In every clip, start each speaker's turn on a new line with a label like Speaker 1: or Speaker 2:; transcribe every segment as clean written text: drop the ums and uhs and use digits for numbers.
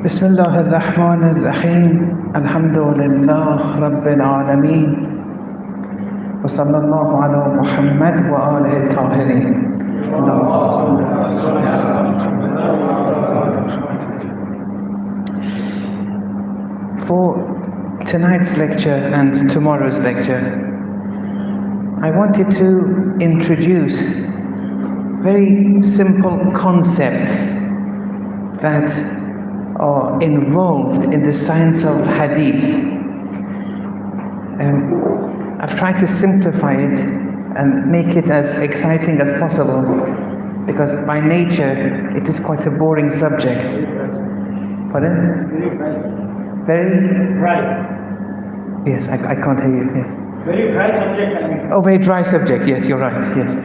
Speaker 1: بسم الله الرحمن الرحيم الحمد لله رب العالمين وصلى الله على محمد وآله الطاهرين. اللهم صل على محمد وآل محمد. For tonight's lecture and tomorrow's lecture, I wanted to introduce very simple concepts that are involved in the science of Hadith. I've tried to simplify it and make it as exciting as possible, because by nature it is quite a boring subject. Pardon? Very
Speaker 2: dry.
Speaker 1: Yes, I can't hear you. Yes.
Speaker 2: Very dry subject, I mean.
Speaker 1: Oh, very dry subject. Yes, you're right. Yes.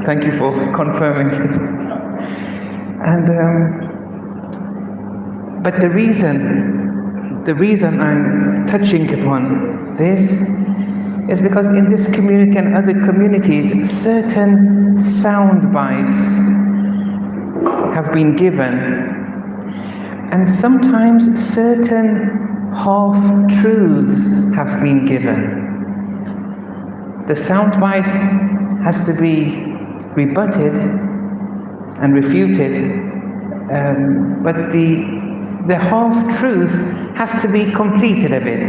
Speaker 1: Thank you for confirming it. And but the reason I'm touching upon this is because in this community and other communities, certain sound bites have been given, and sometimes certain half-truths have been given. The sound bite has to be rebutted and refuted, but the half-truth has to be completed a bit.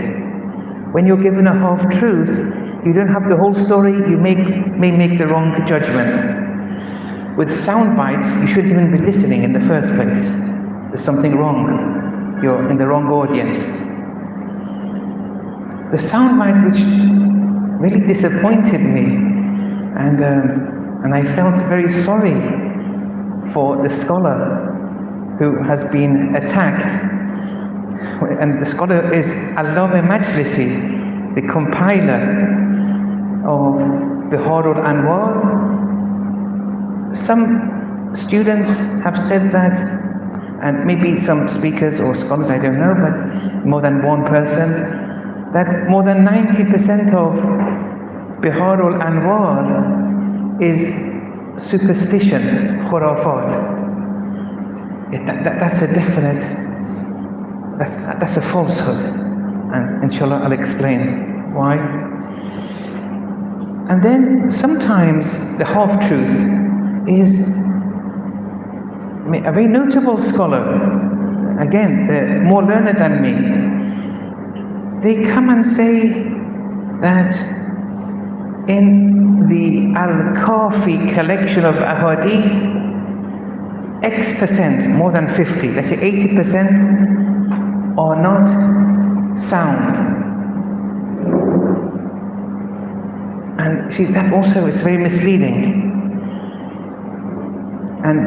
Speaker 1: When you're given a half-truth, you don't have the whole story, you may make the wrong judgment. With sound bites, you shouldn't even be listening in the first place. There's something wrong. You're in the wrong audience. The sound bite which really disappointed me, and I felt very sorry for the scholar who has been attacked, and the scholar is Allama Majlisi, the compiler of Biharul Anwar. Some students have said that, and maybe some speakers or scholars, I don't know, but more than one person, that more than 90% of Biharul Anwar is superstition, khurafat. That's a definite, that's a falsehood, and inshallah I'll explain why. And then sometimes the half-truth is a very notable scholar, again, they're more learned than me. They come and say that in the Al-Kafi collection of Ahadith, X%, more than 50, let's say 80%, are not sound. And see, that also is very misleading. And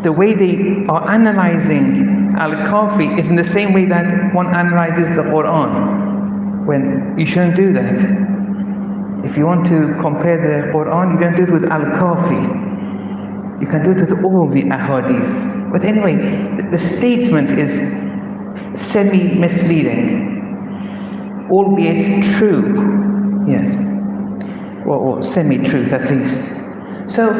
Speaker 1: the way they are analyzing Al-Kafi is in the same way that one analyzes the Quran, when you shouldn't do that. If you want to compare the Quran, you don't do it with Al-Kafi. You can do it with all the ahadith. But anyway, the statement is semi-misleading, albeit true. Yes. Or semi-truth at least. So,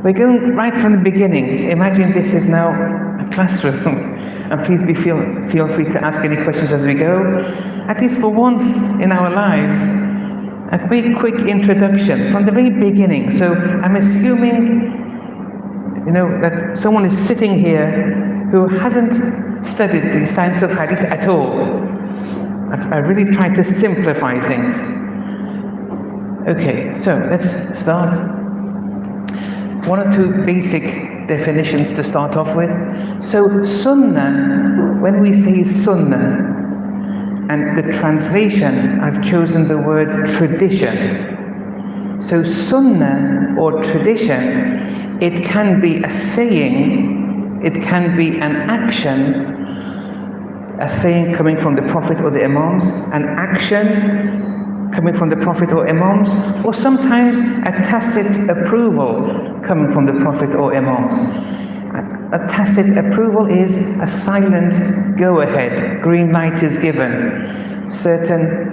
Speaker 1: we're going right from the beginning. Imagine this is now a classroom. And please feel free to ask any questions as we go. At least for once in our lives, a very quick introduction from the very beginning. So, I'm assuming that someone is sitting here who hasn't studied the science of Hadith at all. I really tried to simplify things. Okay, so let's start. One or two basic definitions to start off with. So Sunnah, when we say Sunnah, and the translation, I've chosen the word tradition. So Sunnah or tradition, it can be a saying, it can be an action, a saying coming from the Prophet or the Imams, an action coming from the Prophet or Imams, or sometimes a tacit approval coming from the Prophet or Imams. A tacit approval is a silent go-ahead, green light is given. Certain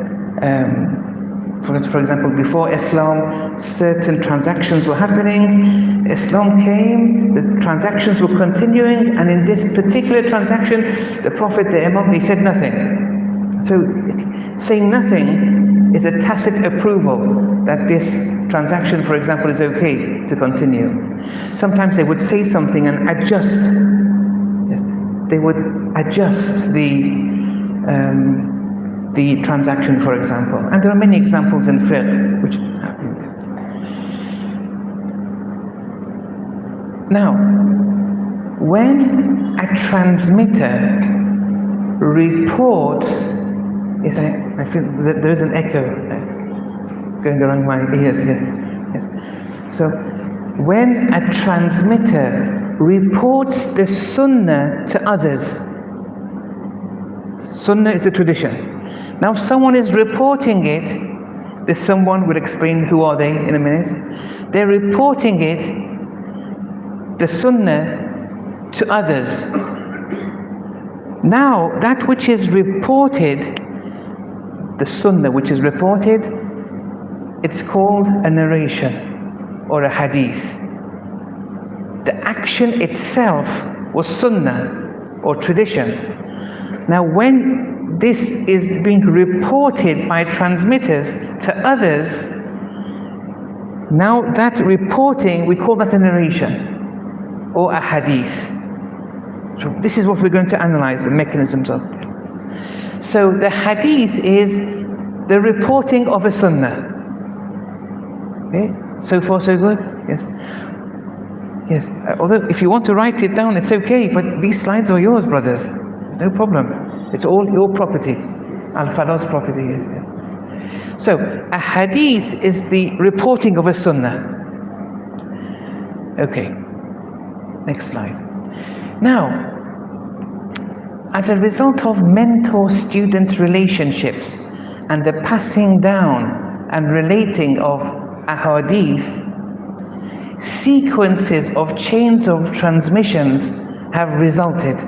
Speaker 1: For example, before Islam, certain transactions were happening. Islam came, the transactions were continuing, and in this particular transaction, the Prophet, the Imam, they said nothing. So, saying nothing is a tacit approval that this transaction, for example, is okay to continue. Sometimes they would say something and adjust. Yes, they would adjust the transaction, for example. And there are many examples in fiqh which happen. Now, when a transmitter reports, yes, I feel that there is an echo going around my ears, yes. So, when a transmitter reports the Sunnah to others, Sunnah is the tradition. Now someone is reporting it, this someone will explain who are they in a minute. They're reporting it, the Sunnah, to others. Now that which is reported, the Sunnah which is reported, it's called a narration or a Hadith. The action itself was Sunnah or tradition. Now when this is being reported by transmitters to others, now that reporting, we call that a narration or a hadith. So this is what we're going to analyze, the mechanisms of it. So the hadith is the reporting of a sunnah. Okay, so far so good? Yes. Yes, although if you want to write it down, it's okay, but these slides are yours, brothers. There's no problem. It's all your property. Al-Falah's property is. Yeah. So, a hadith is the reporting of a sunnah. Okay. Next slide. Now, as a result of mentor-student relationships and the passing down and relating of ahadith, sequences of chains of transmissions have resulted.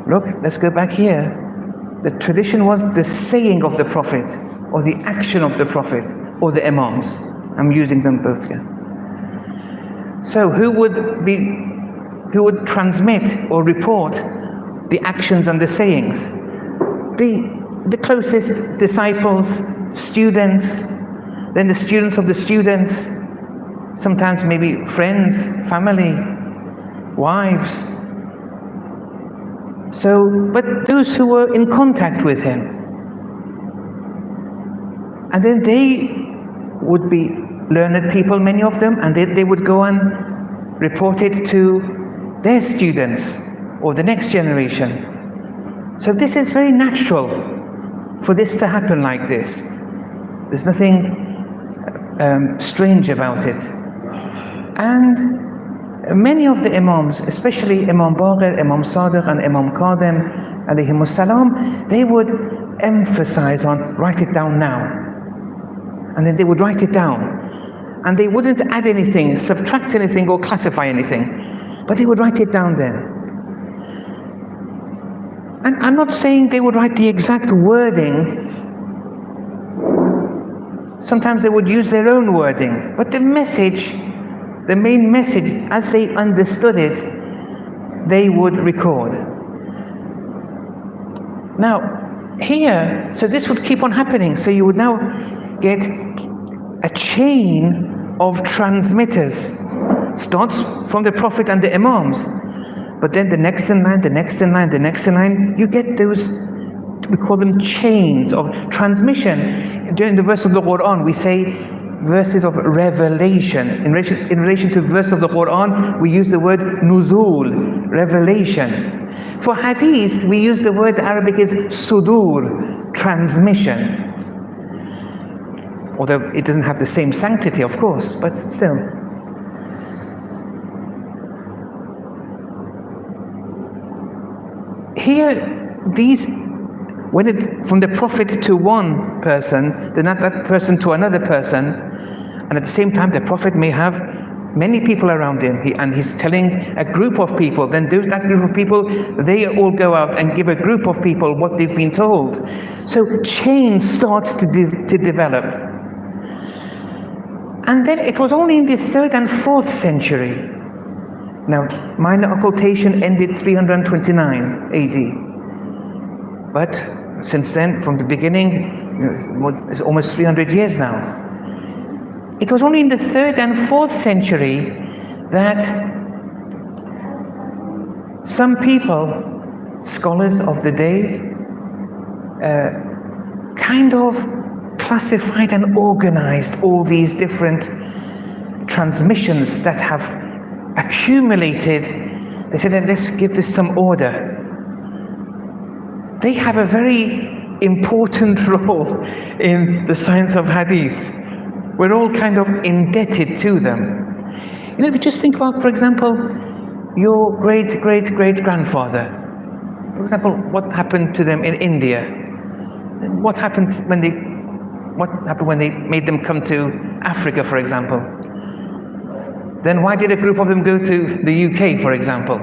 Speaker 1: Look, let's go back here. The tradition was the saying of the Prophet, or the action of the Prophet, or the Imams. I'm using them both again. So who would transmit or report the actions and the sayings? The closest disciples, students, then the students of the students, sometimes maybe friends, family, wives. So, but those who were in contact with him, and then they would be learned people, many of them, and they would go and report it to their students or the next generation. So this is very natural for this to happen like this. There's nothing strange about it. And many of the Imams, especially Imam Baqir, Imam Sadiq and Imam Kadhim alayhimus salam, they would emphasize on write it down now. And then they would write it down. And they wouldn't add anything, subtract anything or classify anything. But they would write it down then. And I'm not saying they would write the exact wording. Sometimes they would use their own wording. But the message, the main message, as they understood it, they would record. Now, here, so this would keep on happening. So you would now get a chain of transmitters. Starts from the Prophet and the Imams. But then the next in line, the next in line, the next in line, you get those, we call them chains of transmission. During the verse of the Quran, we say verses of revelation. In relation to verse of the Quran, we use the word nuzul, revelation. For hadith, we use the word Arabic is sudur, transmission. Although it doesn't have the same sanctity, of course, but still. Here, these, when it from the Prophet to one person, then that person to another person, and at the same time the Prophet may have many people around him, and he's telling a group of people, then that group of people, they all go out and give a group of people what they've been told. So chains start to develop. And then it was only in the 3rd and 4th century. Now, minor occultation ended 329 AD. But since then, from the beginning, it's almost 300 years now. It was only in the 3rd and 4th century that some people, scholars of the day, kind of classified and organized all these different transmissions that have accumulated. They said, let's give this some order. They have a very important role in the science of Hadith. We're all kind of indebted to them. You know, if you just think about, for example, your great-great-great-grandfather. For example, what happened to them in India? What happened when they made them come to Africa, for example? Then why did a group of them go to the UK, for example?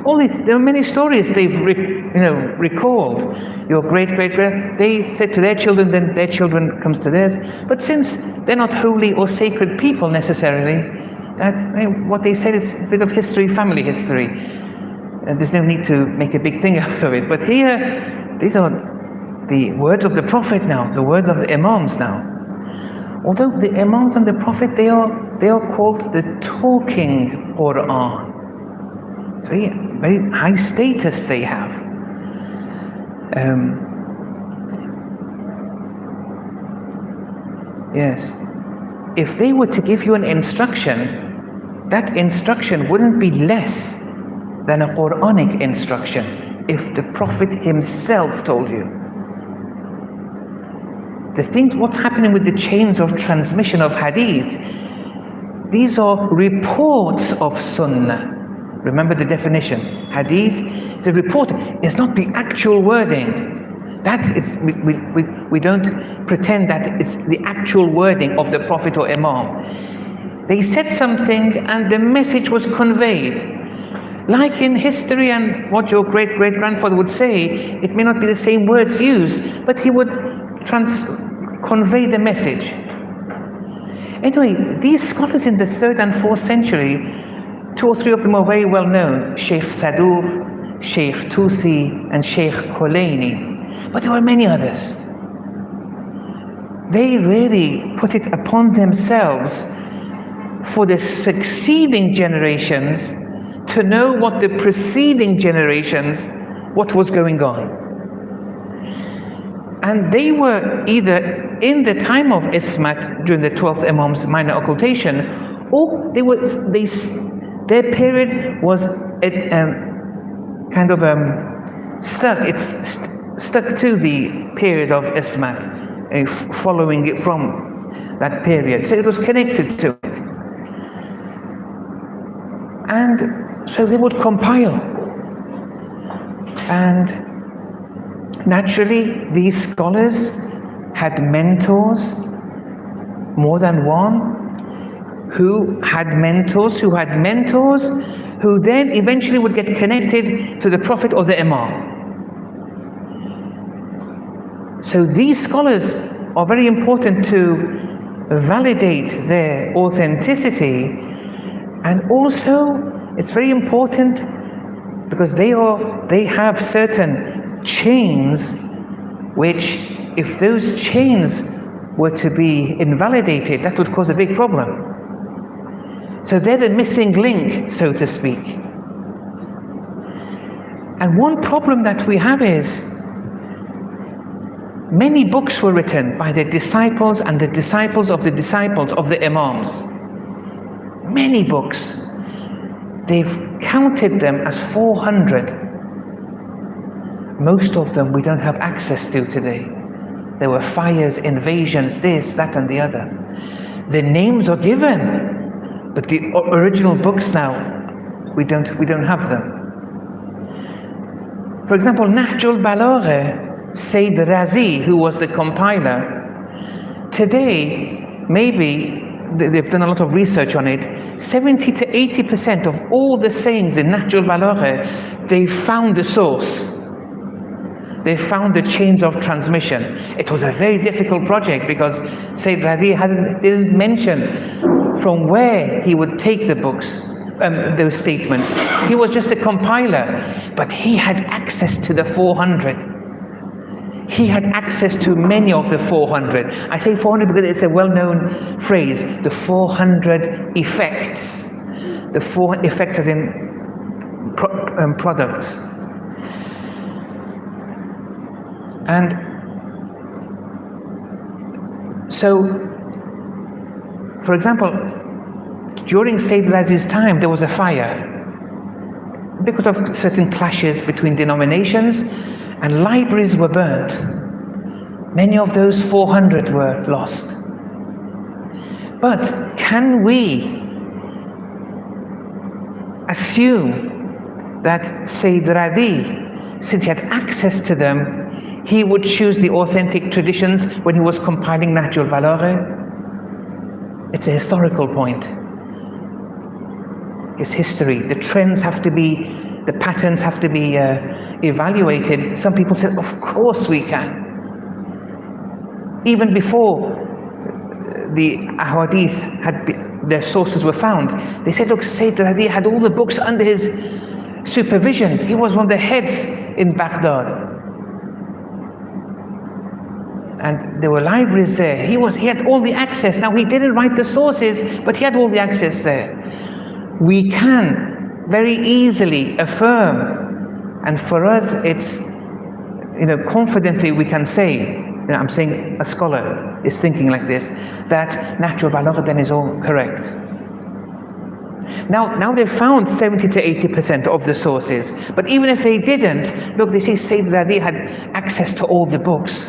Speaker 1: There are many stories they've recalled. Your great-great-great, they said to their children, then their children comes to theirs. But since they're not holy or sacred people necessarily, what they said is a bit of history, family history. And there's no need to make a big thing out of it. But here, these are the words of the Prophet now, the words of the Imams now. Although the Imams and the Prophet, they are called the talking Quran. It's very high status they have. Yes. If they were to give you an instruction, that instruction wouldn't be less than a Quranic instruction if the Prophet himself told you. What's happening with the chains of transmission of Hadith, these are reports of Sunnah. Remember the definition. Hadith is a report. It's not the actual wording. That is, we don't pretend that it's the actual wording of the Prophet or Imam. They said something and the message was conveyed. Like in history and what your great-great-grandfather would say, it may not be the same words used, but he would convey the message. Anyway, these scholars in the 3rd and 4th century, 2 or 3 of them are very well known. Sheikh Sadur, Sheikh Tusi, and Sheikh Kulaini. But there were many others. They really put it upon themselves for the succeeding generations to know what the preceding generations, what was going on. And they were either in the time of Ismat, during the 12th Imam's minor occultation, or their period was stuck to the period of Ismat, following it from that period. So it was connected to it. And so they would compile. And naturally, these scholars had mentors, more than one, who had mentors, who then eventually would get connected to the Prophet or the Imam. So these scholars are very important to validate their authenticity, and also it's very important because they have certain chains which, if those chains were to be invalidated, that would cause a big problem. So they're the missing link, so to speak. And one problem that we have is many books were written by the disciples and the disciples of the disciples of the Imams. Many books. They've counted them as 400. Most of them we don't have access to today. There were fires, invasions, this, that, and the other. The names are given, but the original books now, we don't have them. For example, Nahjul Balagha, Sayyid Razi, who was the compiler, today maybe they've done a lot of research on it, 70 to 80% of all the sayings in Nahjul Balagha, they found the source. They found the chains of transmission. It was a very difficult project because Sayyid Radi didn't mention from where he would take the books, those statements. He was just a compiler, but he had access to the 400. He had access to many of the 400. I say 400 because it's a well-known phrase, the 400 effects. The 4 effects as in products. And so, for example, during Sayyid Razi's time, there was a fire because of certain clashes between denominations, and libraries were burnt. Many of those 400 were lost. But can we assume that Sayyid Radi, since he had access to them, he would choose the authentic traditions when he was compiling Nahjul Balagha? It's a historical point. It's history. The trends have to be, the patterns have to be evaluated. Some people said, of course we can. Even before the ahadith their sources were found, they said, look, Sayyid Radi had all the books under his supervision. He was one of the heads in Baghdad. And there were libraries there. He had all the access. Now, he didn't write the sources, but he had all the access there. We can very easily affirm, and for us, it's, confidently we can say, I'm saying a scholar is thinking like this, that Nahjul Balagha then is all correct. Now they've found 70 to 80% of the sources, but even if they didn't, look, they say Sayyid Radi had access to all the books.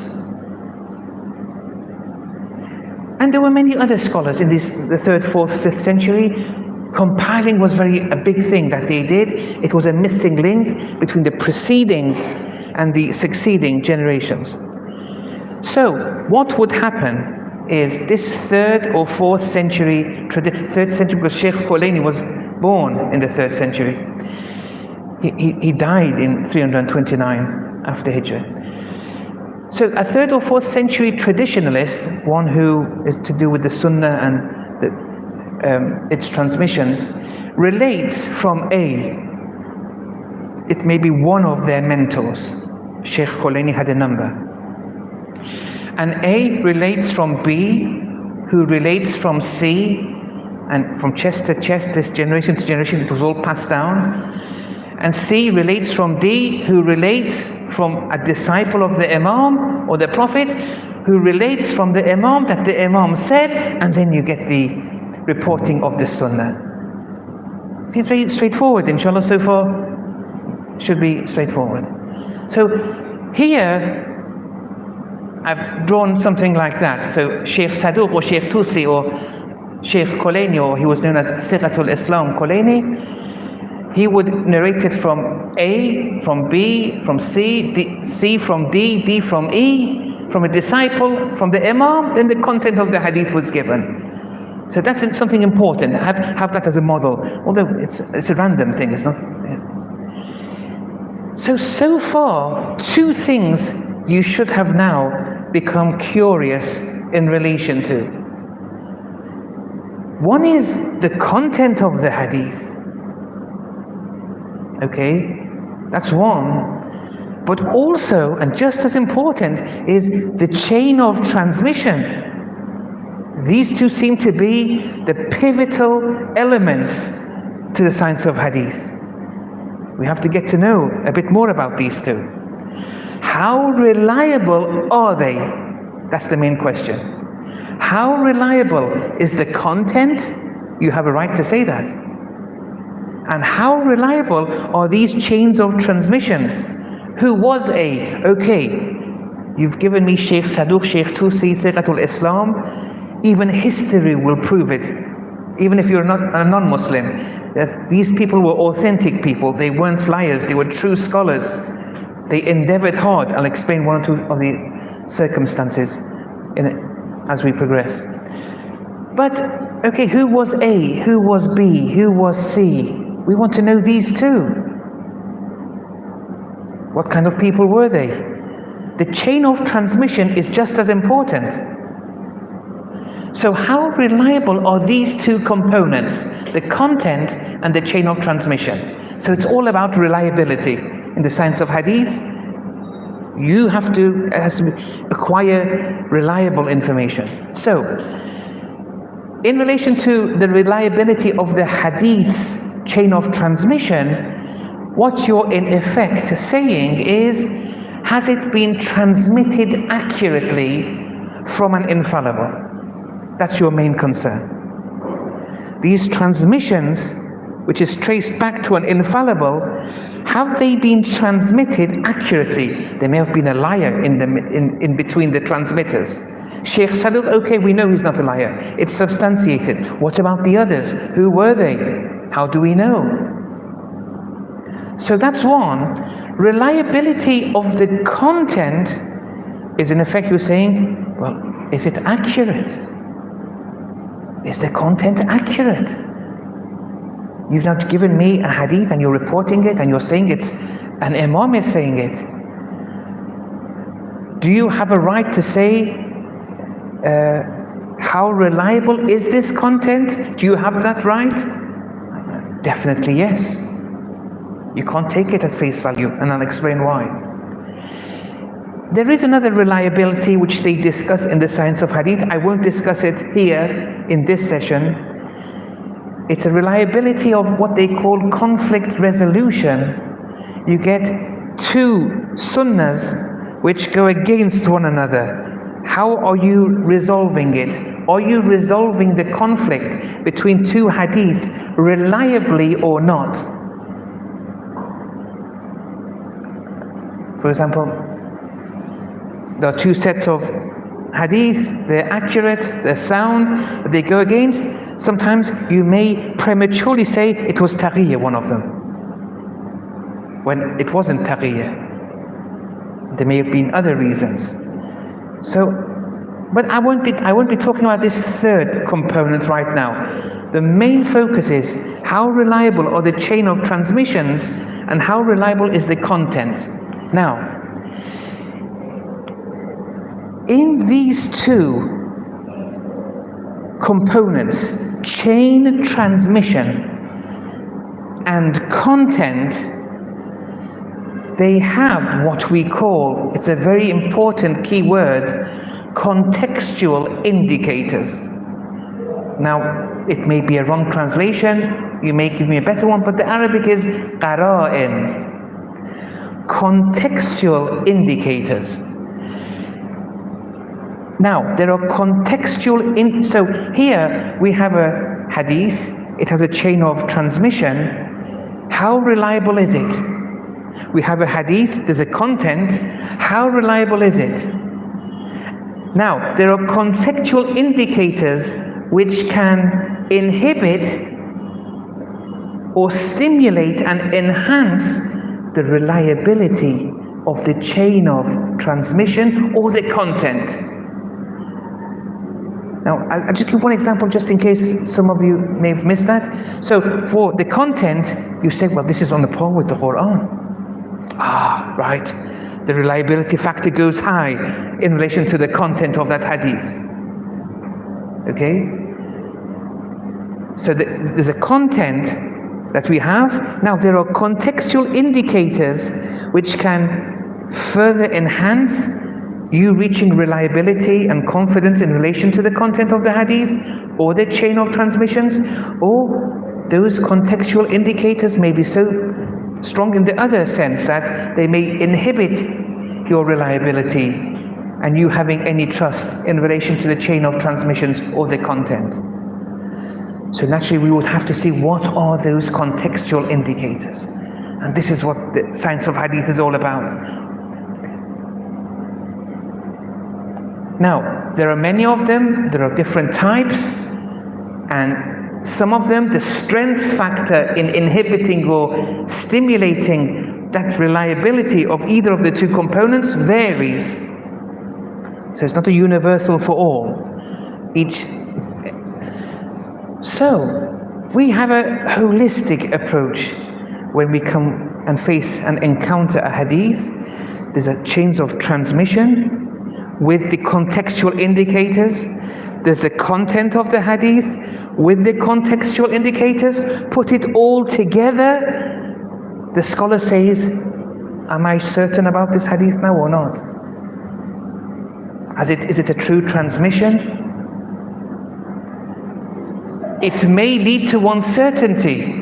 Speaker 1: And there were many other scholars in the 3rd, 4th, 5th century. Compiling was a big thing that they did. It was a missing link between the preceding and the succeeding generations. So what would happen is this 3rd or 4th century, 3rd century, because Sheikh Kulaini was born in the 3rd century. He died in 329 after Hijrah. So a 3rd or 4th century traditionalist, one who is to do with the Sunnah and its transmissions, relates from A. It may be one of their mentors. Sheikh Kulaini had a number. And A relates from B, who relates from C, and from chest to chest, this generation to generation, it was all passed down. And C relates from D, who relates from a disciple of the Imam or the Prophet, who relates from the Imam that the Imam said, and then you get the reporting of the Sunnah. See, it's very straightforward, inshallah, so far. Should be straightforward. So here, I've drawn something like that. So Sheikh Saduq or Sheikh Tusi or Sheikh Kulaini, or he was known as Thiqatul Islam Kulaini, he would narrate it from A, from B, from C, C from D, D from E, from a disciple, from the Imam, then the content of the hadith was given. So that's something important. Have that as a model. Although it's a random thing, it's not. So far, 2 things you should have now become curious in relation to. One is the content of the hadith. Okay, that's one. But also, and just as important, is the chain of transmission. These 2 seem to be the pivotal elements to the science of hadith. We have to get to know a bit more about these 2. How reliable are they? That's the main question. How reliable is the content? You have a right to say that. And how reliable are these chains of transmissions? Who was A? Okay, you've given me Sheikh Saduq, Sheikh Tusi, Thiqatul Islam. Even history will prove it. Even if you're not a non-Muslim, that these people were authentic people. They weren't liars. They were true scholars. They endeavored hard. I'll explain 1 or 2 of the circumstances as we progress. But okay, who was A, who was B, who was C? We want to know these too. What kind of people were they? The chain of transmission is just as important. So how reliable are these two components, the content and the chain of transmission? So it's all about reliability. In the science of hadith, you have to acquire reliable information. So, in relation to the reliability of the hadith's chain of transmission, what you're in effect saying is, has it been transmitted accurately from an infallible? That's your main concern. These transmissions, which is traced back to an infallible, have they been transmitted accurately? There may have been a liar in between the transmitters. Sheikh Saduq, okay, we know he's not a liar. It's substantiated. What about the others? Who were they? How do we know? So that's one. Reliability of the content is in effect you're saying, well, is it accurate? Is the content accurate? You've not given me a hadith and you're reporting it and you're saying it's an imam is saying it. Do you have a right to say how reliable is this content? Do you have that right? Definitely yes. You can't take it at face value, and I'll explain why. There is another reliability which they discuss in the science of hadith. I won't discuss it here in this session. It's a reliability of what they call conflict resolution. You get two sunnahs which go against one another. How are you resolving it? Are you resolving the conflict between two hadith reliably or not? For example, there are two sets of hadith, they're accurate, they're sound, but they go against. Sometimes you may prematurely say it was taqiyya, one of them, when it wasn't taqiyya. There may have been other reasons. So, but I won't be talking about this third component right now. The main focus is how reliable are the chain of transmissions and how reliable is the content. Now, in these two components, chain transmission and content, they have what we call, it's a very important key word, contextual indicators. Now, it may be a wrong translation, you may give me a better one, but the Arabic is qara'in. Contextual indicators. Now, there are contextual so here we have a hadith, it has a chain of transmission. How reliable is it? We have a hadith, there's a content, how reliable is it? Now, there are contextual indicators which can inhibit or stimulate and enhance the reliability of the chain of transmission or the content. Now, I'll just give one example just in case some of you may have missed that. So, for the content, you say, well, this is on the par with the Quran. Ah, right. The reliability factor goes high in relation to the content of that hadith. Okay? So there's a content that we have. Now there are contextual indicators which can further enhance you reaching reliability and confidence in relation to the content of the hadith or the chain of transmissions, or those contextual indicators may be so strong in the other sense that they may inhibit your reliability and you having any trust in relation to the chain of transmissions or the content. So naturally we would have to see what are those contextual indicators. And this is what the science of hadith is all about. Now, there are many of them, there are different types, and some of them, the strength factor in inhibiting or stimulating that reliability of either of the two components varies. So it's not a universal for all. So, we have a holistic approach when we come and face and encounter a hadith. There's a chains of transmission with the contextual indicators. There's the content of the hadith with the contextual indicators. Put it all together. The scholar says, am I certain about this hadith now or not? Is it a true transmission? It may lead to uncertainty.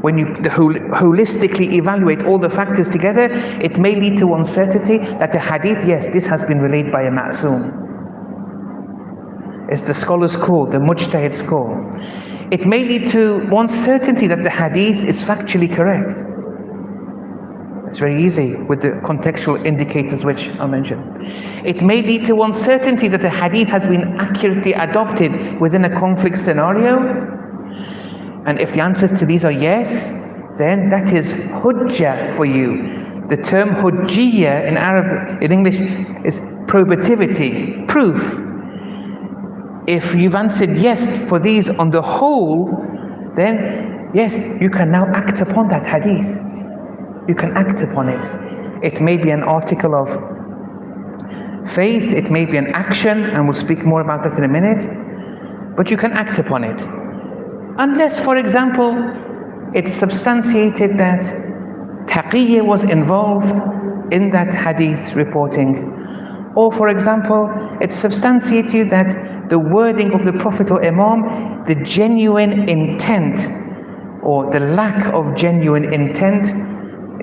Speaker 1: When you holistically evaluate all the factors together, it may lead to uncertainty that the hadith, yes, this has been relayed by a ma'soom. It's the scholar's call, the mujtahid's call. It may lead to uncertainty that the hadith is factually correct. It's very easy with the contextual indicators which I mentioned. It may lead to uncertainty that the hadith has been accurately adopted within a conflict scenario. And if the answers to these are yes, then that is hujjah for you. The term hujjiyya in English is probativity, proof. If you've answered yes for these on the whole, then yes, you can now act upon that hadith. You can act upon it. It may be an article of faith, it may be an action, and we'll speak more about that in a minute, but you can act upon it. Unless, for example, it's substantiated that taqiyya was involved in that hadith reporting. Or, for example, it's substantiated that the wording of the Prophet or Imam, the genuine intent or the lack of genuine intent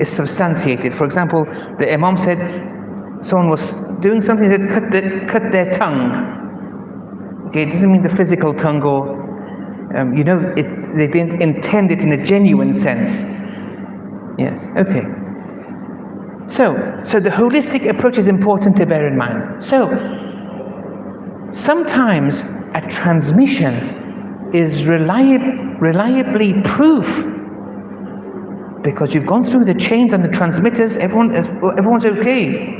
Speaker 1: is substantiated. For example, the Imam said, someone was doing something, he said, cut their tongue. Okay, it doesn't mean the physical tongue or they didn't intend it in a genuine sense. Yes, okay. So the holistic approach is important to bear in mind. So, sometimes a transmission is reliably proof because you've gone through the chains and the transmitters, everyone's okay.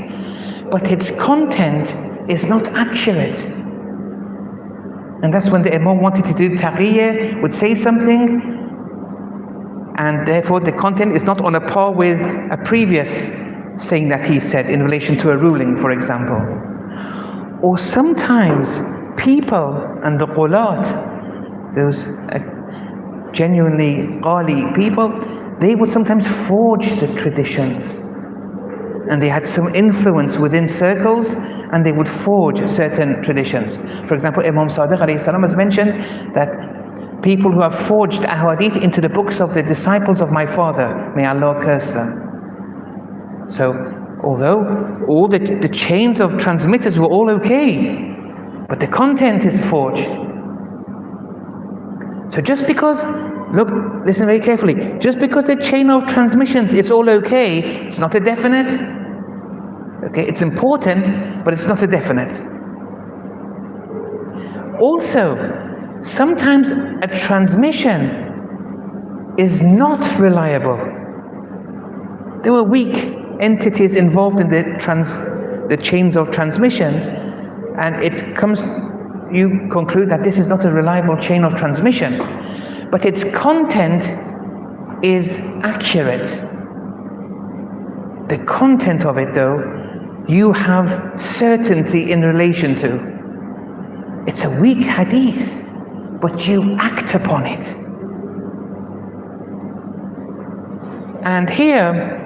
Speaker 1: But its content is not accurate. And that's when the Imam wanted to do taqiyya, would say something, and therefore the content is not on a par with a previous saying that he said in relation to a ruling, for example. Or sometimes people and the qulat, those genuinely qali people, they would sometimes forge the traditions. And they had some influence within circles, and they would forge certain traditions. For example, Imam Sadiq alayhi salam has mentioned that people who have forged ahadith into the books of the disciples of my father, may Allah curse them. So, although all the chains of transmitters were all okay, but the content is forged. So just because, look, listen very carefully, just because the chain of transmissions is all okay, it's not a definite. Okay, it's important, but it's not a definite. Also, sometimes a transmission is not reliable. There were weak entities involved in the chains of transmission, and you conclude that this is not a reliable chain of transmission, but its content is accurate. The content of it, though, you have certainty in relation to. It's a weak hadith, but you act upon it. And here,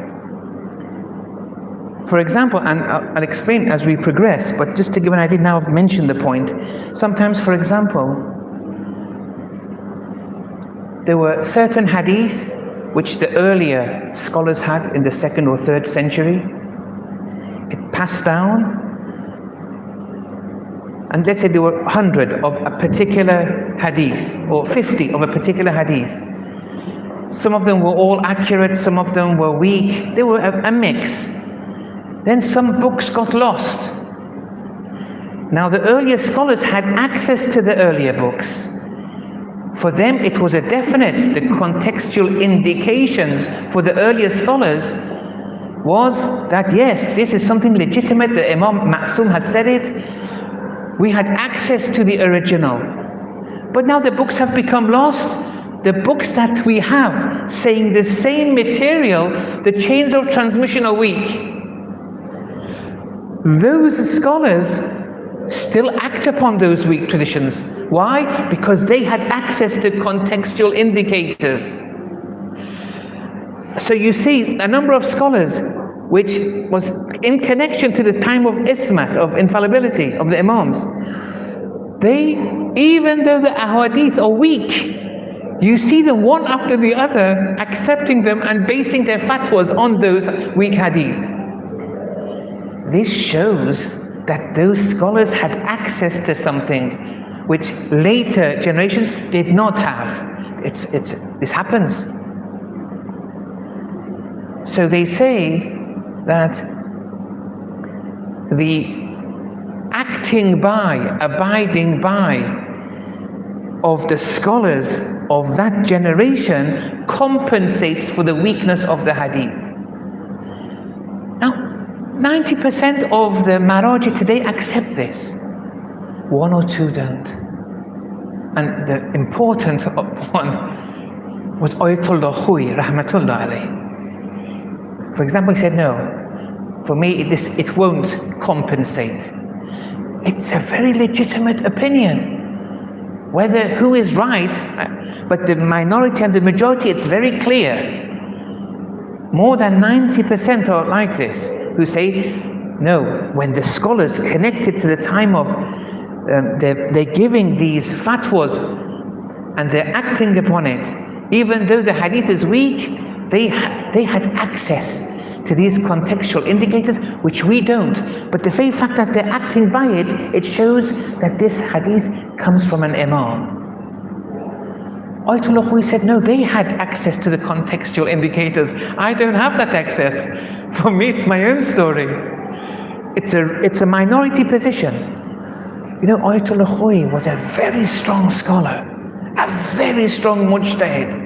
Speaker 1: for example, and I'll explain as we progress, but just to give an idea, now I've mentioned the point. Sometimes, for example, there were certain hadith which the earlier scholars had in the 2nd or 3rd century. It passed down, and let's say there were 100 of a particular hadith, or 50 of a particular hadith. Some of them were all accurate, some of them were weak. They were a mix. Then some books got lost. Now the earlier scholars had access to the earlier books. For them it was a definite. The contextual indications for the earlier scholars was that yes, this is something legitimate, the Imam Ma'soom has said it. We had access to the original. But now the books have become lost. The books that we have saying the same material, the chains of transmission are weak. Those scholars still act upon those weak traditions. Why? Because they had access to contextual indicators. So you see, a number of scholars, which was in connection to the time of ismat, of infallibility of the imams, they, even though the ahadith are weak, you see them one after the other accepting them and basing their fatwas on those weak hadith. This shows that those scholars had access to something which later generations did not have. This happens. So they say that the acting by, abiding by of the scholars of that generation compensates for the weakness of the hadith. Now, 90% of the Maraji today accept this. One or two don't. And the important one was Ayatollah Khui, rahmatullah alayh. For example, he said, no, for me it won't compensate. It's a very legitimate opinion. Whether who is right, but the minority and the majority, it's very clear. More than 90% are like this, who say, no, when the scholars connected to the time of, they're giving these fatwas and they're acting upon it, even though the hadith is weak, they had access to these contextual indicators, which we don't. But the very fact that they're acting by it, it shows that this hadith comes from an imam. Ayatollah Khui said, no, they had access to the contextual indicators. I don't have that access. For me, it's my own story. It's a minority position. You know, Ayatollah Khui was a very strong scholar, a very strong mujtahid.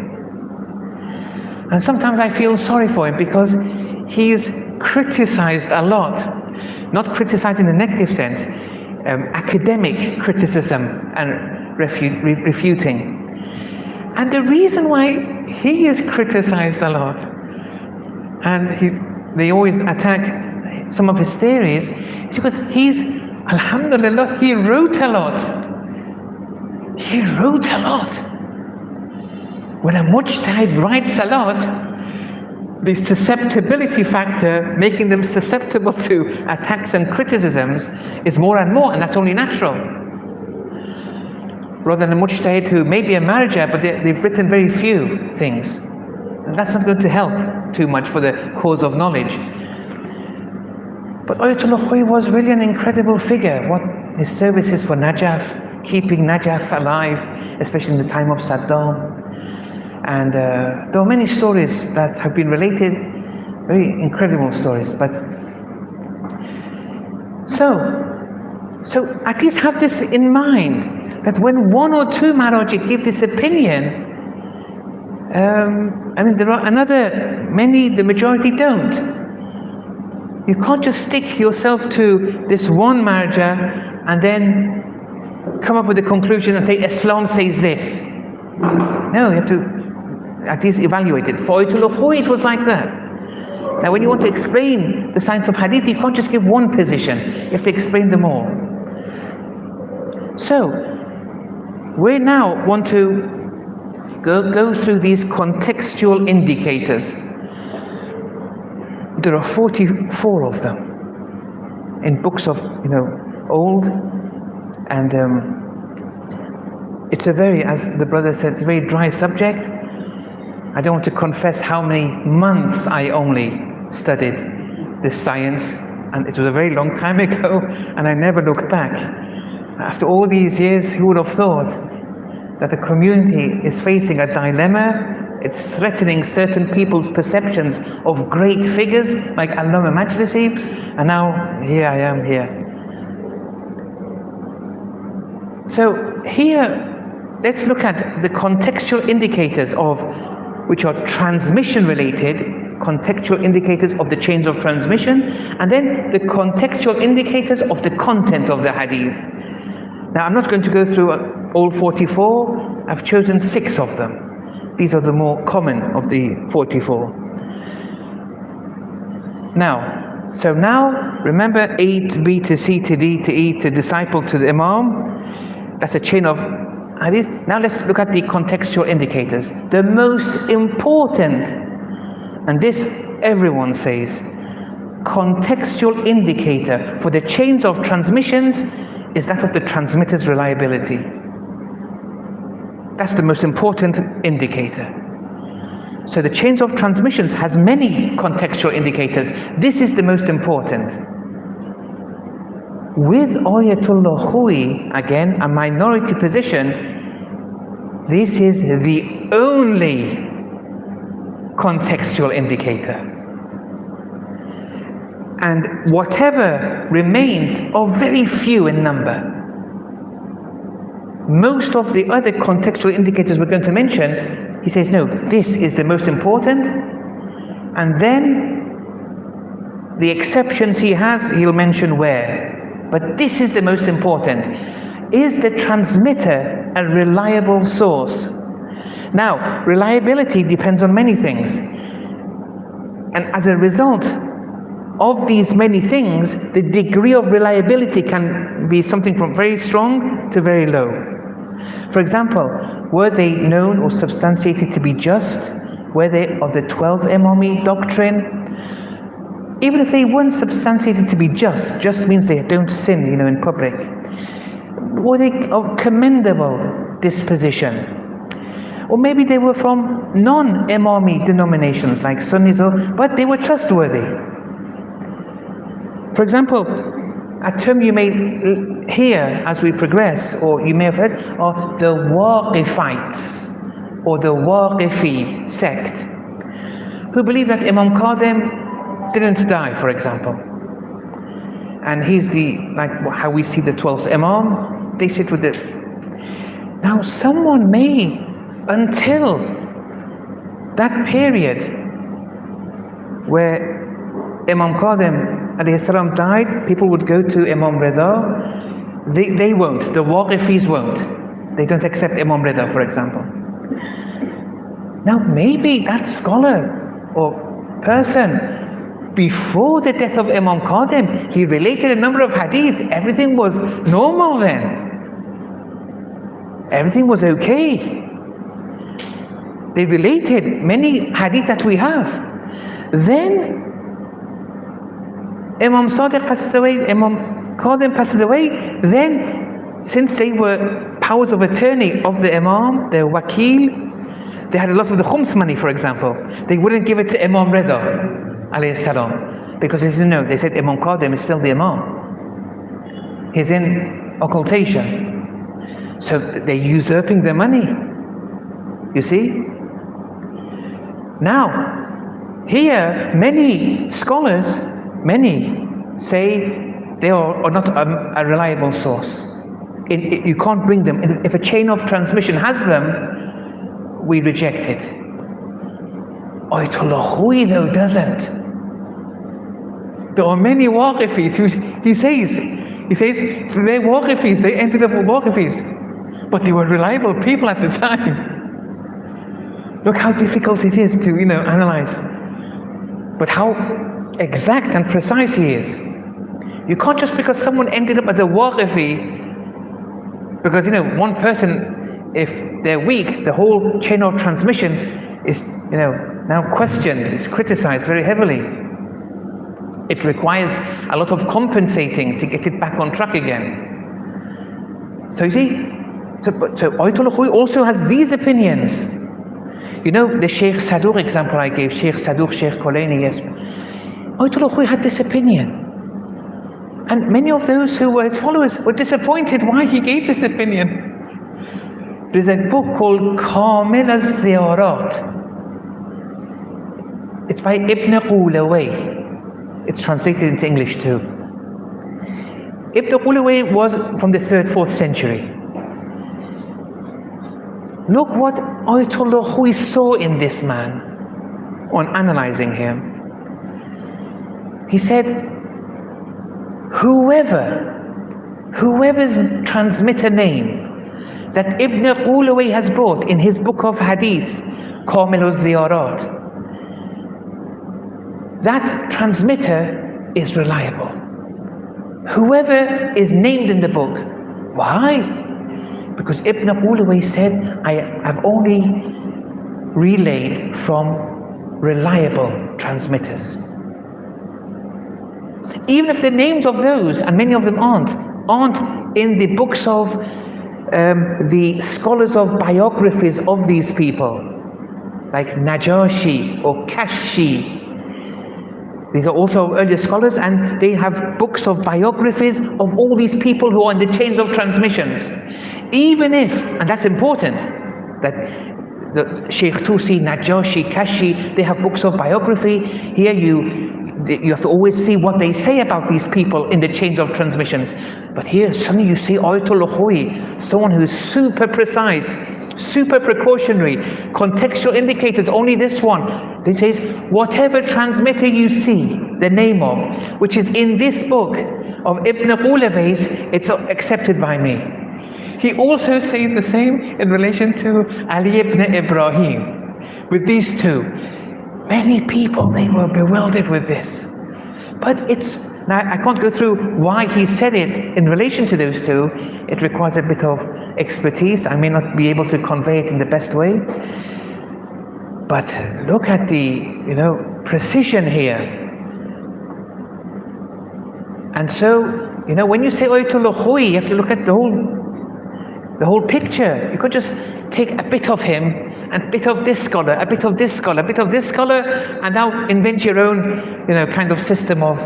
Speaker 1: And sometimes I feel sorry for him because he's criticized a lot, not criticized in the negative sense, academic criticism and refuting. And the reason why he is criticized a lot, and they always attack some of his theories, is because he's, alhamdulillah, he wrote a lot. He wrote a lot. When a mujtahid writes a lot, the susceptibility factor, making them susceptible to attacks and criticisms, is more and more, and that's only natural. Rather than a mujtahid who may be a marja, but they've written very few things. And that's not going to help too much for the cause of knowledge. But Ayatollah Khui was really an incredible figure. What his services for Najaf, keeping Najaf alive, especially in the time of Saddam. And there are many stories that have been related, very incredible stories. But so at least have this in mind, that when one or two Maraji give this opinion, I mean, there are many, the majority don't. You can't just stick yourself to this one marja and then come up with a conclusion and say, Islam says this. No, you have to at least evaluate it. For Ayatollah Khui, it was like that. Now, when you want to explain the science of hadith, you can't just give one position. You have to explain them all. So, we now want to go through these contextual indicators. There are 44 of them in books of, old, and it's a very, as the brother said, it's a very dry subject. I don't want to confess how many months I only studied this science, and it was a very long time ago, and I never looked back. After all these years, who would have thought that the community is facing a dilemma? It's threatening certain people's perceptions of great figures like Allama Majlisi, and now here I am here. So here, let's look at the contextual indicators which are transmission related, contextual indicators of the chains of transmission, and then the contextual indicators of the content of the hadith. Now, I'm not going to go through all 44, I've chosen 6 of them. These are the more common of the 44. Now, remember A to B to C to D to E to disciple to the Imam? That's a chain of hadith. Now let's look at the contextual indicators. The most important, and this everyone says, contextual indicator for the chains of transmissions is that of the transmitter's reliability. That's the most important indicator. So the chains of transmissions has many contextual indicators. This is the most important. With Ayatollah Khoury, again, a minority position, this is the only contextual indicator. And whatever remains are very few in number. Most of the other contextual indicators we're going to mention, he says, no, this is the most important. And then the exceptions he has, he'll mention where. But this is the most important. Is the transmitter a reliable source? Now, reliability depends on many things. And as a result of these many things, the degree of reliability can be something from very strong to very low. For example, were they known or substantiated to be just? Were they of the 12 Imami doctrine? Even if they weren't substantiated to be just means they don't sin, in public. Were they of commendable disposition? Or maybe they were from non-Imami denominations like Sunnis, but they were trustworthy. For example, a term you may hear as we progress, or you may have heard, are the Waqifites, or the Waqifi sect, who believe that Imam Kadhim didn't die, for example. And he's like how we see the 12th Imam, they sit with it. Now, someone may, until that period where Imam Kadhim alayhi salam died, people would go to Imam Rida. They won't, the Waqifis won't. They don't accept Imam Rida, for example. Now maybe that scholar or person, before the death of Imam Kadhim, he related a number of hadith. Everything was normal then. Everything was okay. They related many hadith that we have. Then Imam Sadiq passes away, Imam Kadhim passes away. Then, since they were powers of attorney of the Imam, the Wakil, they had a lot of the khums money, for example. They wouldn't give it to Imam Rida alayhi salam, because they didn't know. They said Imam Kadhim is still the Imam. He's in occultation. So they're usurping their money. You see? Now, here, many scholars, say they are not a reliable source. You can't bring them. If a chain of transmission has them, we reject it. Ayatollah Khoury, though, doesn't. There are many Waqifis who, he says, they're Waqifis, they ended up with Waqifis. But they were reliable people at the time. Look how difficult it is to, analyze. But how exact and precise he is. You can't just because someone ended up as a Waqifi, because one person, if they're weak, the whole chain of transmission is now questioned, is criticized very heavily. It requires a lot of compensating to get it back on track again. So you see, so Ayatollah Khoury also has these opinions. The Sheikh Saduq example I gave, Sheikh Saduq, Sheikh Koleni, yes. Ayatollah Khoury had this opinion. And many of those who were his followers were disappointed why he gave this opinion. There's a book called Kamil al-Ziyarat. It's by Ibn Qulaway. It's translated into English too. Ibn Qulaway was from the 3rd, 4th century. Look what Ayatollah Khoury saw in this man on analyzing him. He said, whoever's transmitter name that Ibn Qulaway has brought in his book of Hadith, Kamil al-Ziyarat, that transmitter is reliable. Whoever is named in the book. Why? Because Ibn Qulaway said, I have only relayed from reliable transmitters. Even if the names of those, and many of them aren't in the books of the scholars of biographies of these people, like Najashi or Kashi. These are also earlier scholars, and they have books of biographies of all these people who are in the chains of transmissions. Even if, and that's important, that the Sheikh Tusi, Najashi, Kashi, they have books of biography. Here you have to always see what they say about these people in the chains of transmissions. But here suddenly you see Ayatul Khui, someone who is super precise, super precautionary, contextual indicators, only this one. They say, whatever transmitter you see the name of, which is in this book of Ibn Qulaway's, it's accepted by me. He also says the same in relation to Ali ibn Ibrahim. With these two, many people, they were bewildered with this. But now I can't go through why he said it in relation to those two. It requires a bit of expertise. I may not be able to convey it in the best way. But look at the, precision here. And so, when you say Ayatul Khui, you have to look at the whole picture. You could just take a bit of him, and a bit of this scholar, a bit of this scholar, a bit of this scholar, and now invent your own, kind of system of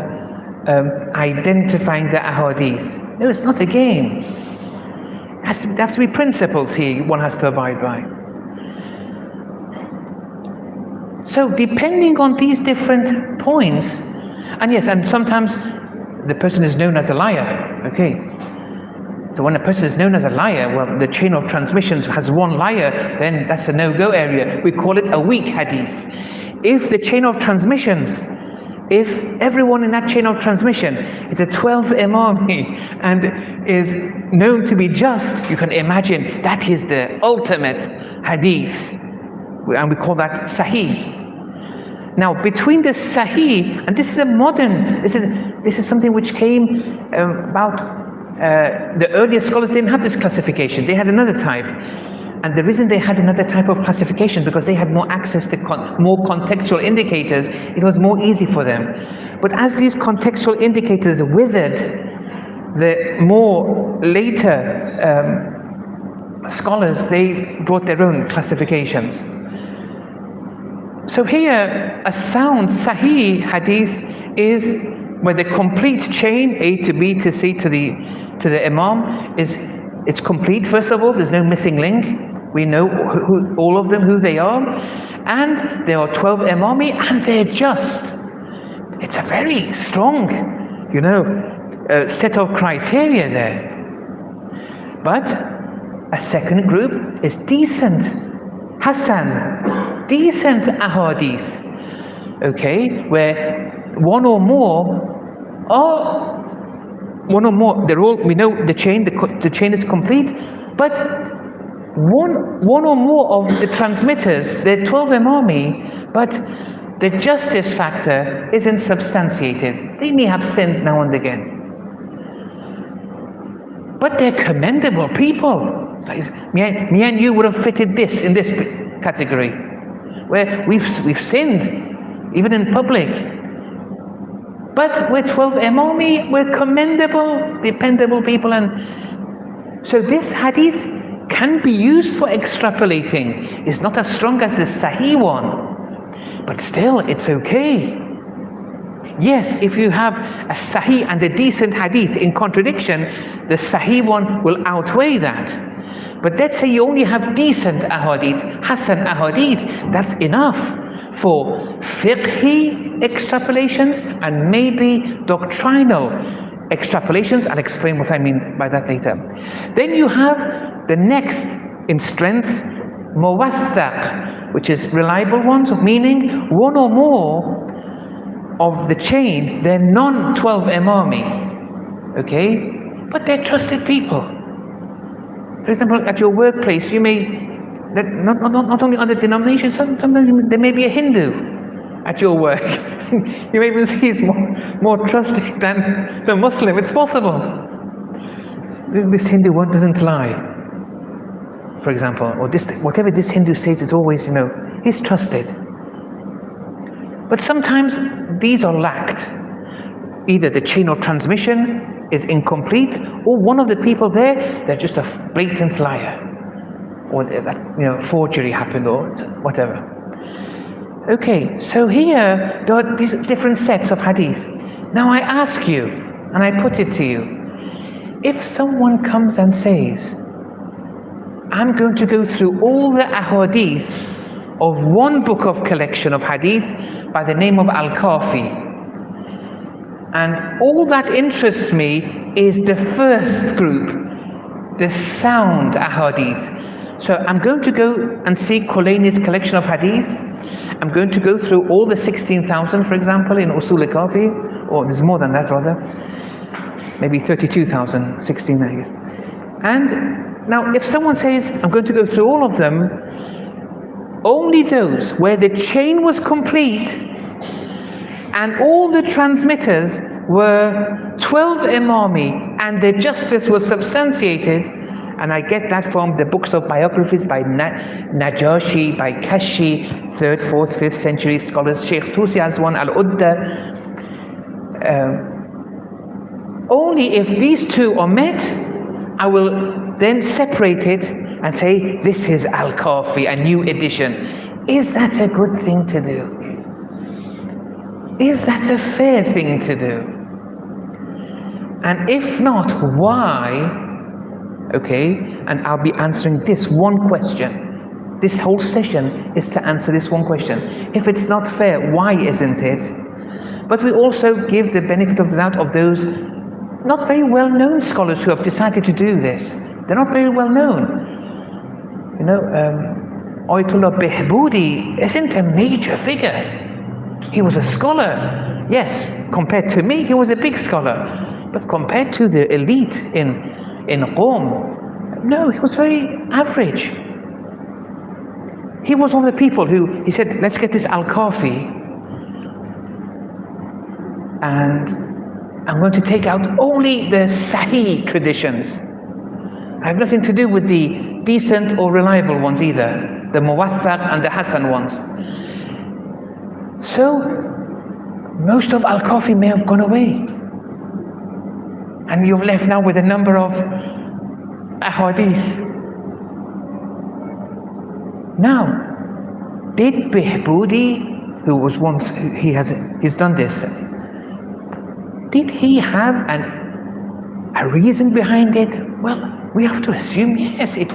Speaker 1: identifying the ahadith. No, it's not a game. There have to be principles here one has to abide by. So depending on these different points, and sometimes the person is known as a liar, okay. So when a person is known as a liar, well, the chain of transmissions has one liar, then that's a no-go area. We call it a weak hadith. If the chain of transmissions, if everyone in that chain of transmission is a 12 Imami and is known to be just, you can imagine that is the ultimate hadith. And we call that Sahih. Now, between the Sahih, and this is a modern, this is something which came about. The earlier scholars didn't have this classification. They had another type. And the reason they had another type of classification, because they had more access to more contextual indicators, it was more easy for them. But as these contextual indicators withered, the more later scholars, they brought their own classifications. So here, a sound Sahih hadith is where the complete chain, A to B to C to the Imam, it's complete. First of all, there's no missing link. We know all of them, who they are, and there are 12 Imami, and they're just. It's a very strong, set of criteria there. But a second group is decent, Hasan, decent ahadith, okay, where one or more, they're all, we know the chain is complete, but one or more of the transmitters, they're 12 Imami, but the justice factor isn't substantiated. They may have sinned now and again. But they're commendable people. Me and you would have fitted this in this category, where we've sinned, even in public. But we're 12 Imami, we're commendable, dependable people. And so this hadith can be used for extrapolating. It's not as strong as the Sahih one, but still it's okay. Yes, if you have a Sahih and a decent hadith in contradiction, the Sahih one will outweigh that. But let's say you only have decent ahadith, Hasan ahadith, that's enough for fiqhi extrapolations and maybe doctrinal extrapolations. I'll explain what I mean by that later. Then you have the next in strength, muwaththaq, which is reliable ones, meaning one or more of the chain, they're non-12 Imami, okay? But they're trusted people. For example, at your workplace, you may, not only other denominations, sometimes there may be a Hindu at your work. You may even see he's more trusting than the Muslim. It's possible. This Hindu one doesn't lie, for example, or whatever this Hindu says is always, he's trusted. But sometimes these are lacked. Either the chain of transmission is incomplete, or one of the people there, they're just a blatant liar, or that forgery happened, or whatever. Okay, so here there are these different sets of hadith. Now I ask you, and I put it to you, if someone comes and says, I'm going to go through all the ahadith of one book of collection of hadith by the name of Al-Kafi, and all that interests me is the first group, the sound ahadith. So I'm going to go and see Kulaini's collection of hadith. I'm going to go through all the 16,000, for example, in Usul al-Kafi, or there's more than that rather, maybe 32,000, 16, I guess. And now if someone says, I'm going to go through all of them, only those where the chain was complete and all the transmitters were 12 Imami and the justice was substantiated, and I get that from the books of biographies by Najashi, by Kashi, 3rd, 4th, 5th century scholars. Sheikh Tusi has one, Al-Udda. Only if these two are met, I will then separate it and say, this is Al-Kafi, a new edition. Is that a good thing to do? Is that a fair thing to do? And if not, why? Okay, and I'll be answering this one question. This whole session is to answer this one question. If it's not fair, why isn't it? But we also give the benefit of the doubt of those not very well-known scholars who have decided to do this. They're not very well-known. Ayatollah Behboudi isn't a major figure. He was a scholar. Yes, compared to me, he was a big scholar. But compared to the elite in Qom, no, he was very average. He was one of the people who, he said, let's get this Al-Kafi, and I'm going to take out only the Sahih traditions. I have nothing to do with the decent or reliable ones either, the Muwaththaq and the Hasan ones. So, most of Al-Kafi may have gone away. And you're left now with a number of ahadith. Now, did Behboudi, who was once, he's done this, did he have a reason behind it? Well, we have to assume yes, it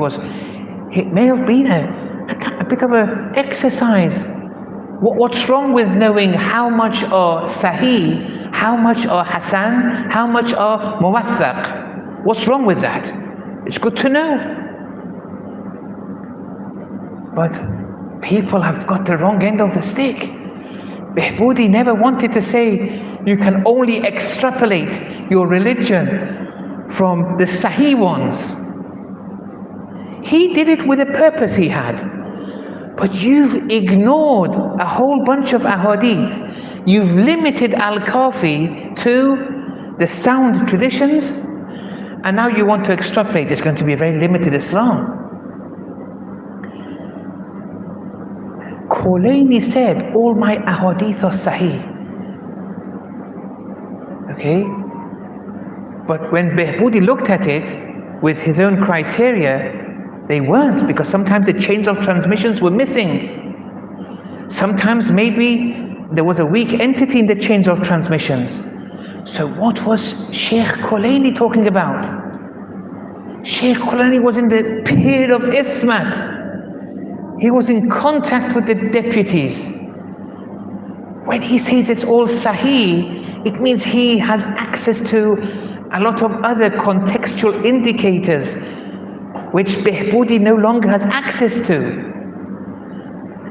Speaker 1: may have been a bit of an exercise. What's wrong with knowing how much are Sahih, how much are Hasan, how much are Muwaththaq? What's wrong with that? It's good to know. But people have got the wrong end of the stick. Behboudi never wanted to say you can only extrapolate your religion from the Sahih ones. He did it with a purpose he had. But you've ignored a whole bunch of ahadith. You've limited Al-Kafi to the sound traditions, and now you want to extrapolate. There's going to be a very limited Islam. Kulaini said, all my ahadith are Sahih. Okay? But when Behboudi looked at it with his own criteria, they weren't, because sometimes the chains of transmissions were missing. Sometimes maybe there was a weak entity in the chains of transmissions. So what was Sheikh Kulaini talking about? Sheikh Kulaini was in the period of Ismat. He was in contact with the deputies. When he says it's all Sahih, it means he has access to a lot of other contextual indicators which Behboudi no longer has access to.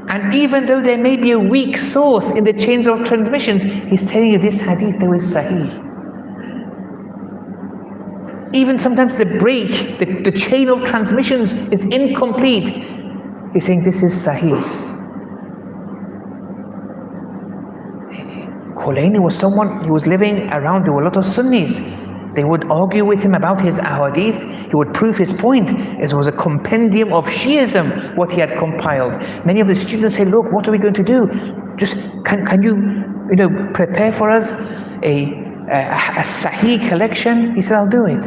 Speaker 1: And even though there may be a weak source in the chains of transmissions, he's telling you this hadith there is Sahih. Even sometimes the break, the chain of transmissions is incomplete. He's saying this is Sahih. Khulaini was someone, he was living around, there were a lot of Sunnis. They would argue with him about his ahadith. He would prove his point. It was a compendium of Shiism, what he had compiled. Many of the students say, look, what are we going to do? Just, can you prepare for us a Sahih collection? He said, I'll do it.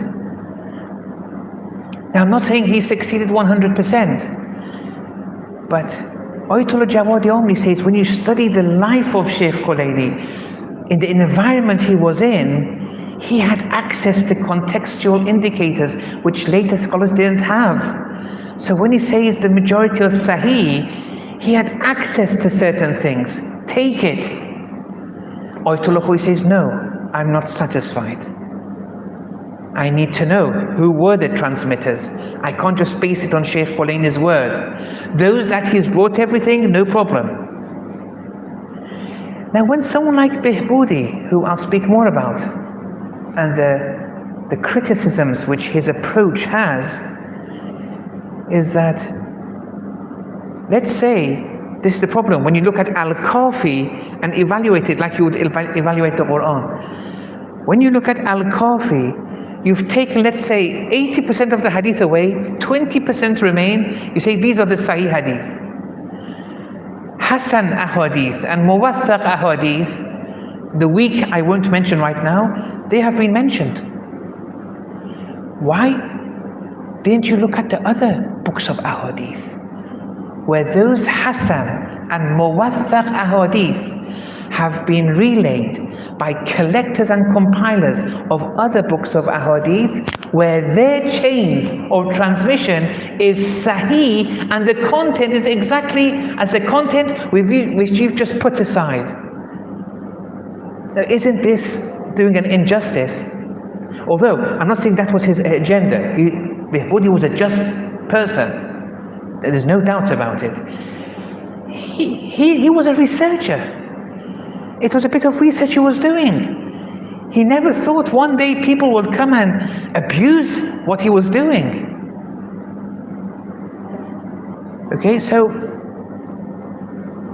Speaker 1: Now, I'm not saying he succeeded 100%, but Ayatollah Jawadi Omri says, when you study the life of Sheikh Khulaini, in the environment he was in, he had access to contextual indicators, which later scholars didn't have. So when he says the majority of Sahih, he had access to certain things. Take it. Ayatollah Khoi says, no, I'm not satisfied. I need to know who were the transmitters. I can't just base it on Sheikh Khulaini's word. Those that he's brought everything, no problem. Now when someone like Behboudi, who I'll speak more about, and the criticisms which his approach has, is that, let's say, this is the problem, when you look at Al-Kafi and evaluate it like you would evaluate the Quran. When you look at Al-Kafi, you've taken, let's say, 80% of the hadith away, 20% remain, you say these are the Sahih hadith. Hasan ahadith and Muwaththaq ahadith, the weak I won't mention right now, they have been mentioned. Why didn't you look at the other books of ahadith, where those Hasan and Muwaththaq ahadith have been relayed by collectors and compilers of other books of ahadith, where their chains of transmission is Sahih and the content is exactly as the content which you've just put aside. Now, isn't this doing an injustice? Although I'm not saying that was his agenda. Behboudi was a just person. There's no doubt about it. He was a researcher. It was a bit of research he was doing. He never thought one day people would come and abuse what he was doing. Okay, so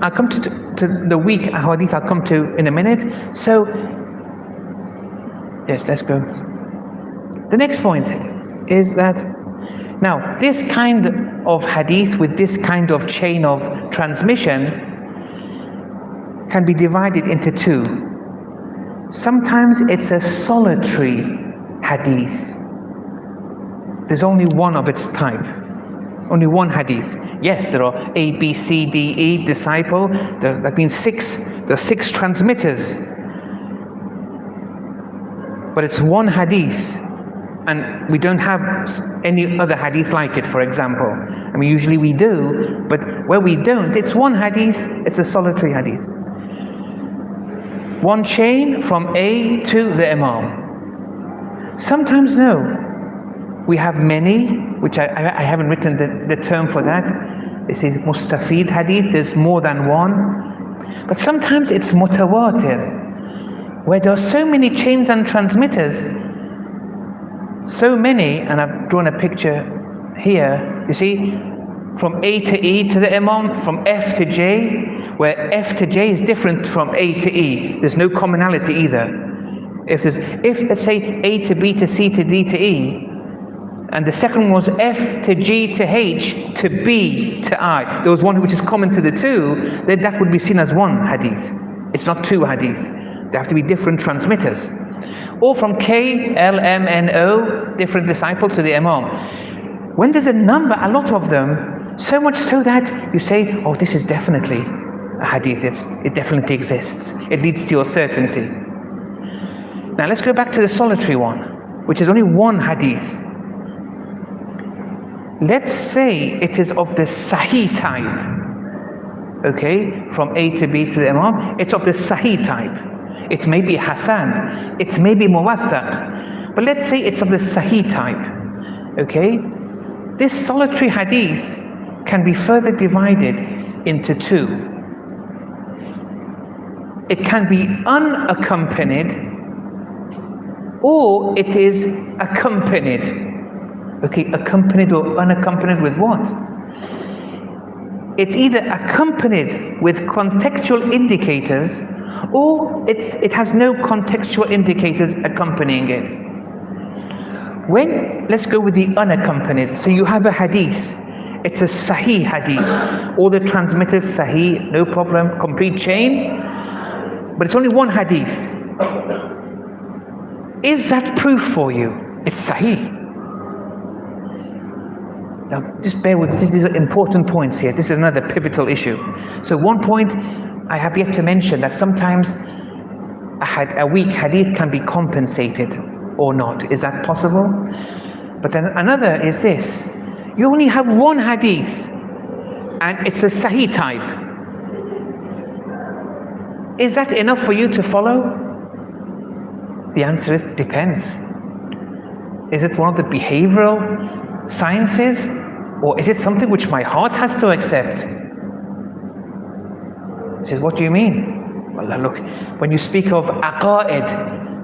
Speaker 1: I'll come to the weak ahadith, I'll come to in a minute. So, yes, let's go. The next point is that, now, this kind of hadith with this kind of chain of transmission can be divided into two. Sometimes it's a solitary hadith. There's only one of its type. Only one hadith. Yes, there are A, B, C, D, E, disciple. That means there are 6 transmitters. But it's one hadith. And we don't have any other hadith like it, for example. I mean, usually we do, but where we don't, it's one hadith, it's a solitary hadith. One chain from A to the Imam. Sometimes no. We have many, which I haven't written the term for that. It says Mustafid hadith, there's more than one. But sometimes it's mutawatir, where there are so many chains and transmitters, so many, and I've drawn a picture here, you see, from A to E to the Imam, from F to J, where F to J is different from A to E. There's no commonality either. If let's say A to B to C to D to E, and the second one was F to G to H to B to I, there was one which is common to the two, then that would be seen as one hadith. It's not two hadith. They have to be different transmitters. Or from K, L, M, N, O, different disciple to the Imam. When there's a number, a lot of them, so much so that you say, oh, this is definitely a hadith, it definitely exists. It leads to your certainty. Now let's go back to the solitary one, which is only one hadith. Let's say it is of the Sahih type. Okay, from A to B to the Imam, it's of the Sahih type. It may be Hasan, it may be Muwaththaq, but let's say it's of the Sahih type. Okay, this solitary hadith can be further divided into two. It can be unaccompanied or it is accompanied. Okay, accompanied or unaccompanied with what? It's either accompanied with contextual indicators, or it has no contextual indicators accompanying it. Let's go with the unaccompanied. So you have a hadith. It's a sahih hadith. All the transmitters sahih, no problem, complete chain. But it's only one hadith. Is that proof for you? It's sahih. Now, just bear with me. These are important points here. This is another pivotal issue. So one point I have yet to mention, that sometimes a weak hadith can be compensated or not. Is that possible? But then another is this. You only have one hadith and it's a sahih type. Is that enough for you to follow? The answer is depends. Is it one of the behavioral sciences, or is it something which my heart has to accept? He says, what do you mean? Well, look, when you speak of aqa'id,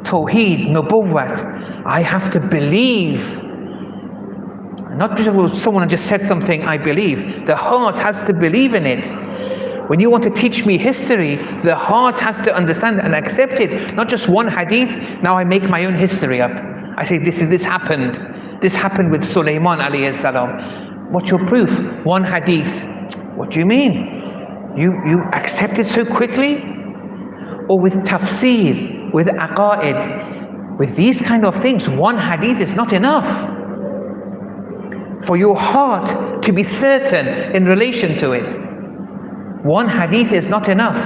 Speaker 1: tawheed, nubuwwat, I have to believe. Not because someone just said something, I believe. The heart has to believe in it. When you want to teach me history, the heart has to understand and accept it. Not just one hadith, now I make my own history up. I say, this happened. This happened with Sulaiman alayhi salam. What's your proof? One hadith. What do you mean? You accept it so quickly? Or with tafsir, with aqa'id, with these kind of things, one hadith is not enough for your heart to be certain in relation to it. One hadith is not enough.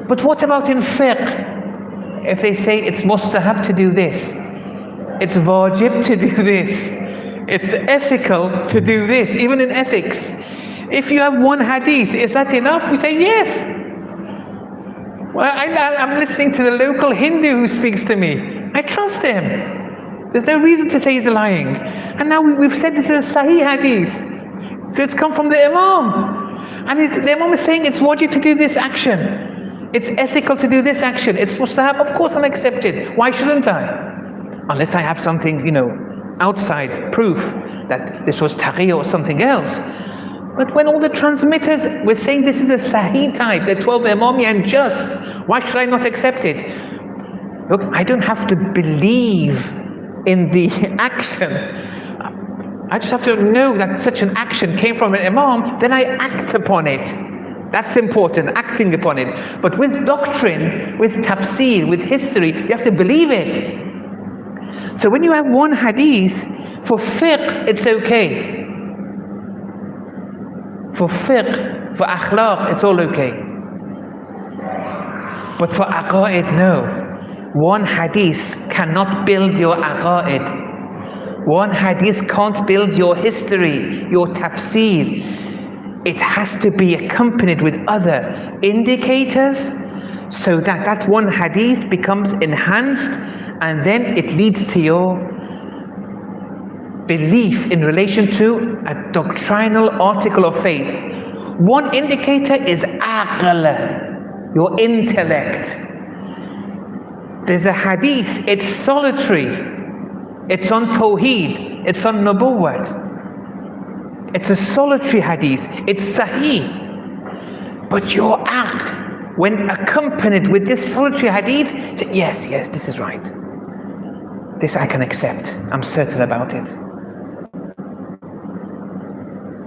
Speaker 1: But what about in fiqh? If they say it's mustahab to do this, it's wajib to do this, it's ethical to do this, even in ethics. If you have one hadith, is that enough? We say yes. Well, I'm listening to the local Hindu who speaks to me. I trust him. There's no reason to say he's lying. And now we've said this is a sahih hadith. So it's come from the Imam. And the Imam is saying it's wajib to do this action. It's ethical to do this action. It's mustahab. Of course I'll accept it. Why shouldn't I? Unless I have something, outside proof that this was taqiyya or something else. But when all the transmitters were saying this is a sahih type, the 12 Imami and just, why should I not accept it? Look, I don't have to believe in the action. I just have to know that such an action came from an Imam, then I act upon it. That's important, acting upon it. But with doctrine, with tafsir, with history, you have to believe it. So when you have one hadith, for fiqh, it's okay. For fiqh, for akhlaq, it's all okay. But for aqa'id, no. One hadith cannot build your aqa'id. One hadith can't build your history, your tafsir. It has to be accompanied with other indicators so that that one hadith becomes enhanced, and then it leads to your belief in relation to a doctrinal article of faith. One indicator is aql, your intellect. There's a hadith, it's solitary. It's on tawheed, it's on nubuwwat. It's a solitary hadith, it's sahih. But your aql, when accompanied with this solitary hadith, say, yes, this is right. This I can accept, I'm certain about it.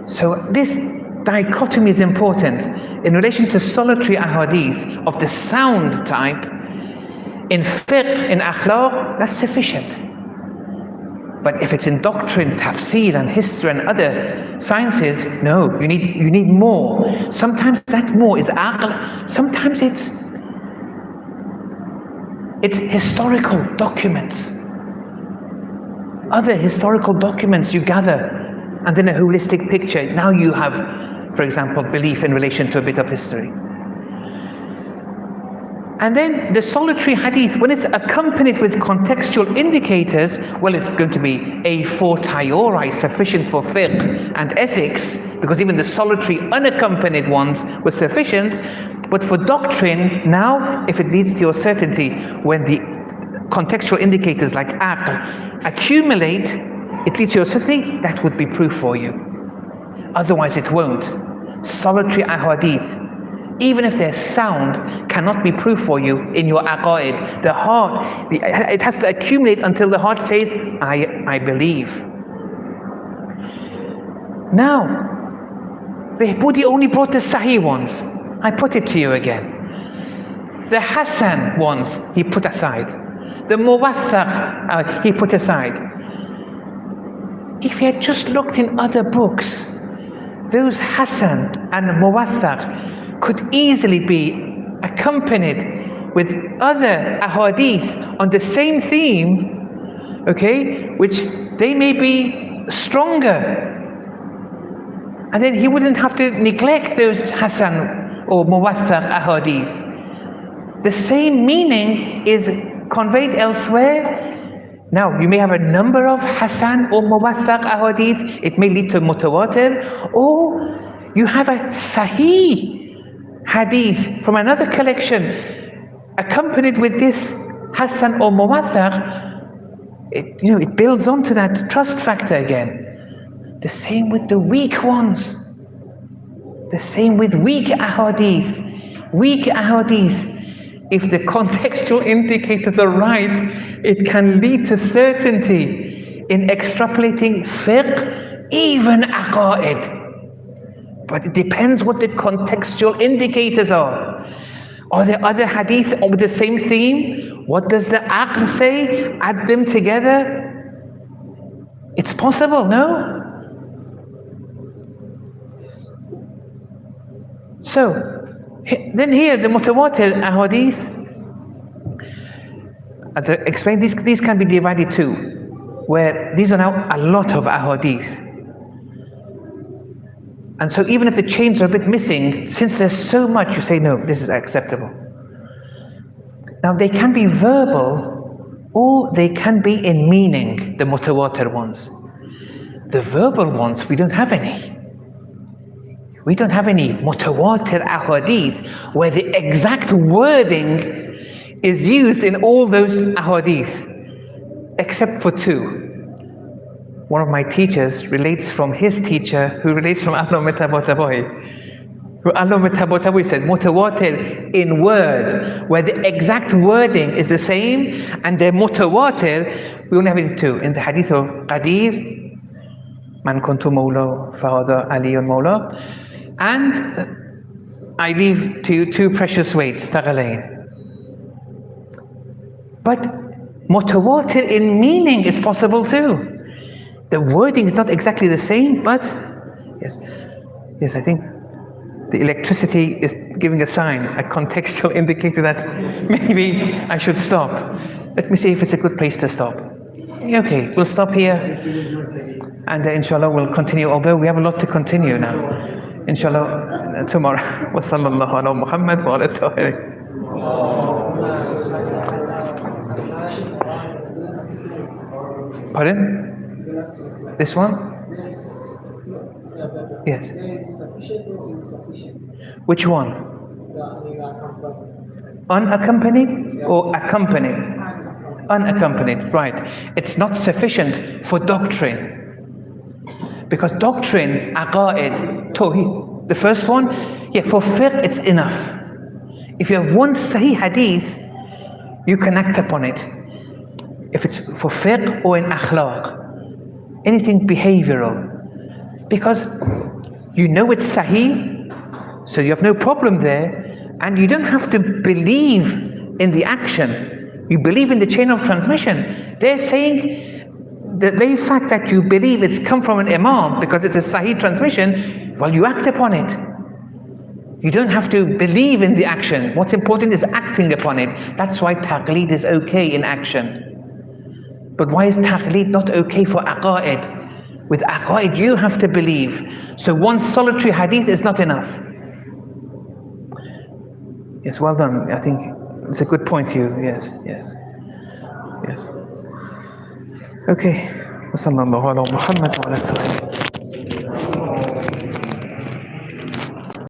Speaker 1: So this dichotomy is important in relation to solitary ahadith of the sound type. In fiqh, in akhlaq, that's sufficient. But if it's in doctrine, tafsir and history and other sciences, no, you need more. Sometimes that more is aql, sometimes it's historical documents. Other historical documents you gather, and then a holistic picture. Now you have, for example, belief in relation to a bit of history. And then the solitary hadith, when it's accompanied with contextual indicators, well, it's going to be a fortiori sufficient for fiqh and ethics, because even the solitary unaccompanied ones were sufficient. But for doctrine, now, if it leads to your certainty, when the contextual indicators like aql accumulate, it leads to something, that would be proof for you. Otherwise it won't. Solitary ahadith, even if they're sound, cannot be proof for you in your aqaid. The heart, it has to accumulate until the heart says, I believe. Now, Behbudi only brought the Sahih ones. I put it to you again. The Hasan ones, he put aside. The Muwaththaq, he put aside. If he had just looked in other books, those Hasan and Muwaththaq could easily be accompanied with other ahadith on the same theme, okay, which they may be stronger. And then he wouldn't have to neglect those Hasan or Muwaththaq ahadith. The same meaning is conveyed elsewhere. Now, you may have a number of Hasan or Muwaththaq ahadith, it may lead to mutawatir, or you have a Sahih hadith from another collection accompanied with this Hasan or Muwaththaq. It builds onto that trust factor again. The same with the weak ones. The same with weak ahadith. Weak ahadith, if the contextual indicators are right, it can lead to certainty in extrapolating fiqh, even aqaid. But it depends what the contextual indicators are. Are there other hadith with the same theme? What does the aql say? Add them together. It's possible, no? So, then here, the mutawatir ahadith, as I explained, these can be divided too, where these are now a lot of ahadith. And so even if the chains are a bit missing, since there's so much, you say, no, this is acceptable. Now, they can be verbal, or they can be in meaning, the mutawatir ones. The verbal ones, we don't have any. We don't have any mutawatir ahadith where the exact wording is used in all those ahadith, except for two. One of my teachers relates from his teacher, who relates from Imamate who Imamate said, mutawatir in word, where the exact wording is the same, and the mutawatir, we only have it two. In the hadith of Qadir, Man kuntu mawla, Fahada Aliyun mawla. And I leave to you two precious weights, Thaqalain. But mutawatir in meaning is possible too. The wording is not exactly the same, but yes, I think the electricity is giving a sign, a contextual indicator that maybe I should stop. Let me see if it's a good place to stop. Okay, we'll stop here, and inshallah we'll continue, although we have a lot to continue now. Inshallah, tomorrow. Wa sallallahu ala Muhammad wa ala tahirin. Pardon? This one? Yes. Which one? Unaccompanied or accompanied? Unaccompanied, right. It's not sufficient for doctrine. Because doctrine, aqaid, tawheed, the first one, for fiqh it's enough. If you have one sahih hadith, you can act upon it. If it's for fiqh or in akhlaq, anything behavioral. Because you know it's sahih, so you have no problem there, and you don't have to believe in the action. You believe in the chain of transmission. They're saying the very fact that you believe it's come from an imam because it's a sahih transmission, well, you act upon it. You don't have to believe in the action. What's important is acting upon it. That's why taqleed is okay in action. But why is taqleed not okay for aqaid? With aqaid, you have to believe. So one solitary hadith is not enough. Yes, well done. I think it's a good point, you. Yes. Okay. Wa sallallahu ala Muhammad wa ala